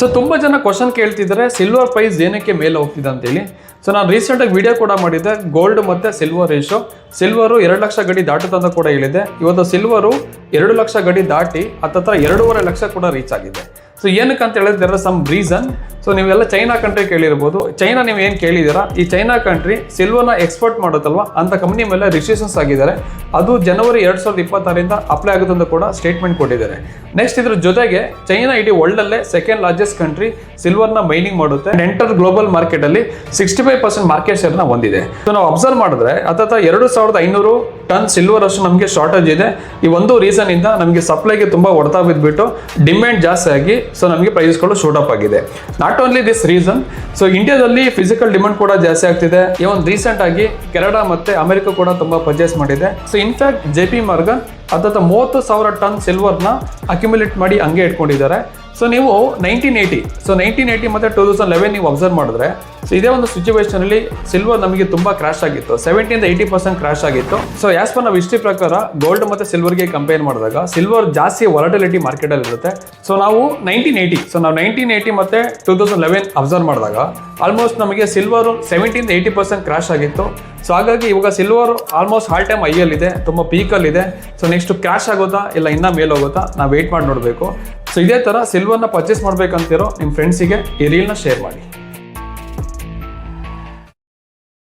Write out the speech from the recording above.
So ತುಂಬ ಜನ question ಕೇಳ್ತಿದ್ದಾರೆ ಸಿಲ್ವರ್ ಪ್ರೈಸ್ ಏನಕ್ಕೆ ಮೇಲೆ ಹೋಗ್ತಿದೆ ಅಂತೇಳಿ. ಸೊ ನಾನು ರೀಸೆಂಟಾಗಿ ವಿಡಿಯೋ ಕೂಡ ಮಾಡಿದ್ದೆ, ಗೋಲ್ಡ್ ಮತ್ತು ಸಿಲ್ವರ್ ರೇಷೋ. ಸಿಲ್ವರು 2 ಲಕ್ಷ ಗಡಿ ದಾಟುತ್ತಂತ ಕೂಡ ಹೇಳಿದೆ. ಇವತ್ತು ಸಿಲ್ವರು 2 ಲಕ್ಷ ಗಡಿ ದಾಟಿ ಹತ್ತತ್ರ 2.5 ಲಕ್ಷ ಕೂಡ ರೀಚ್ ಆಗಿದೆ. ಸೊ ಏನಕ್ಕೆ ಅಂತ ಹೇಳಿದ್ರೆ there are some reason. So ನೀವೆಲ್ಲ ಚೈನಾ ಕಂಟ್ರಿ ಕೇಳಿರ್ಬೋದು. ಚೈನಾ ನೀವು ಏನು ಕೇಳಿದ್ದೀರಾ, ಈ ಚೈನಾ ಕಂಟ್ರಿ ಸಿಲ್ವರ್ನ ಎಕ್ಸ್ಪೋರ್ಟ್ ಮಾಡುತ್ತಲ್ವ, ಅಂತ ಕಂಪ್ನಿ ಮೇಲೆ ರಿಸ್ಟ್ರಿಕ್ಷನ್ಸ್ ಆಗಿದ್ದಾರೆ. ಅದು ಜನವರಿ 2026ರಿಂದ ಅಪ್ಲೈ ಆಗುತ್ತೆ ಅಂತ ಕೂಡ ಸ್ಟೇಟ್ಮೆಂಟ್ ಕೊಟ್ಟಿದ್ದಾರೆ. ನೆಕ್ಸ್ಟ್ ಇದ್ರ ಜೊತೆಗೆ ಚೈನಾ ಇಡೀ ವರ್ಲ್ಡಲ್ಲೇ ಸೆಕೆಂಡ್ ಲಾರ್ಜೆಸ್ಟ್ ಕಂಟ್ರಿ ಸಿಲ್ವರ್ನ ಮೈನಿಂಗ್ ಮಾಡುತ್ತೆ. ಎಂಟರ್ ಗ್ಲೋಬಲ್ ಮಾರ್ಕೆಟಲ್ಲಿ 65% ಮಾರ್ಕೆಟ್ ಶೇರ್ನ ಹೊಂದಿದೆ. ಸೊ ನಾವು ಅಬ್ಸರ್ವ್ ಮಾಡಿದ್ರೆ ಹತ್ತತ್ರ 2500 ಟನ್ ಸಿಲ್ವರ್ ಅಷ್ಟು ನಮಗೆ ಶಾರ್ಟೇಜ್ ಇದೆ. ಈ ಒಂದು ರೀಸನ್ ಇಂದ ನಮಗೆ ಸಪ್ಲೈಗೆ ತುಂಬಾ ಹೊಡೆತ ಬಿದ್ದುಬಿಟ್ಟು ಡಿಮ್ಯಾಂಡ್ ಜಾಸ್ತಿ ಆಗಿ ಸೊ ನಮಗೆ ಪ್ರೈಸ್ಗಳು ಶೂಟ್ ಅಪ್ ಆಗಿದೆ. Not only this reason, so ಇಂಡಿಯಾದಲ್ಲಿ ಫಿಸಿಕಲ್ ಡಿಮಾಂಡ್ ಕೂಡ ಜಾಸ್ತಿ ಆಗ್ತಿದೆ. ಇವನ್ ರೀಸೆಂಟ್ ಆಗಿ ಕೆನಡಾ ಮತ್ತೆ ಅಮೆರಿಕ ಕೂಡ ತುಂಬಾ ಪರ್ಚೇಸ್ ಮಾಡಿದೆ. ಸೊ ಇನ್ಫ್ಯಾಕ್ಟ್ JP Morgan ಹತ್ತತ್ರ 30,000 ಟನ್ ಸಿಲ್ವರ್ನ ಅಕ್ಯುಮುಲೇಟ್ ಮಾಡಿ ಹಂಗೆ ಇಟ್ಕೊಂಡಿದ್ದಾರೆ. ಸೊ ನೀವು 1980 ಮತ್ತು 2011 ನೀವು ಅಬ್ಸರ್ವ್ ಮಾಡಿದ್ರೆ, ಸೊ ಇದೇ ಒಂದು ಸಿಚುವೇಶನ್ ಅಲ್ಲಿ ಸಿಲ್ವರ್ ನಮಗೆ ತುಂಬಾ ಕ್ರಾಶ್ ಆಗಿತ್ತು, 70-80% ಕ್ರಾಶ್ ಆಗಿತ್ತು. ಸೊ ಆಸ್ ಪರ್ ನಾವು ಹಿಸ್ಟ್ರಿ ಪ್ರಕಾರ ಗೋಲ್ಡ್ ಮತ್ತೆ ಸಿಲ್ವರ್ಗೆ ಕಂಪೇರ್ ಮಾಡಿದಾಗ ಸಿಲ್ವರ್ ಜಾಸ್ತಿ ವಾಲಟಿಲಿಟಿ ಮಾರ್ಕೆಟ್ ಅಲ್ಲಿ ಇರುತ್ತೆ. ಸೊ ನಾವು 1980 ಮತ್ತೆ 2011 ಅಬ್ಸರ್ವ್ ಮಾಡಿದಾಗ ಆಲ್ಮೋಸ್ಟ್ ನಮಗೆ ಸಿಲ್ವರ್ 70-80% ಕ್ರಾಶ್ ಆಗಿತ್ತು. ಸೊ ಹಾಗಾಗಿ ಇವಾಗ ಸಿಲ್ವರ್ ಆಲ್ಮೋಸ್ಟ್ ಆಲ್ ಟೈಮ್ ಹೈಯಲ್ಲಿದೆ, ತುಂಬ ಪೀಕಲ್ಲಿದೆ. ಸೊ ನೆಕ್ಸ್ಟ್ ಕ್ರಾಶ್ ಆಗುತ್ತಾ ಇಲ್ಲ ಇನ್ನೂ ಮೇಲೆ ಹೋಗುತ್ತಾ, ನಾವು ವೇಟ್ ಮಾಡಿ ನೋಡಬೇಕು. ಸೊ ಇದೇ ಥರ ಸಿಲ್ವರ್ನ ಪರ್ಚೇಸ್ ಮಾಡಬೇಕಂತಿರೋ ನಿಮ್ಮ ಫ್ರೆಂಡ್ಸಿಗೆ ಈ ರೀಲ್ನ ಶೇರ್ ಮಾಡಿ.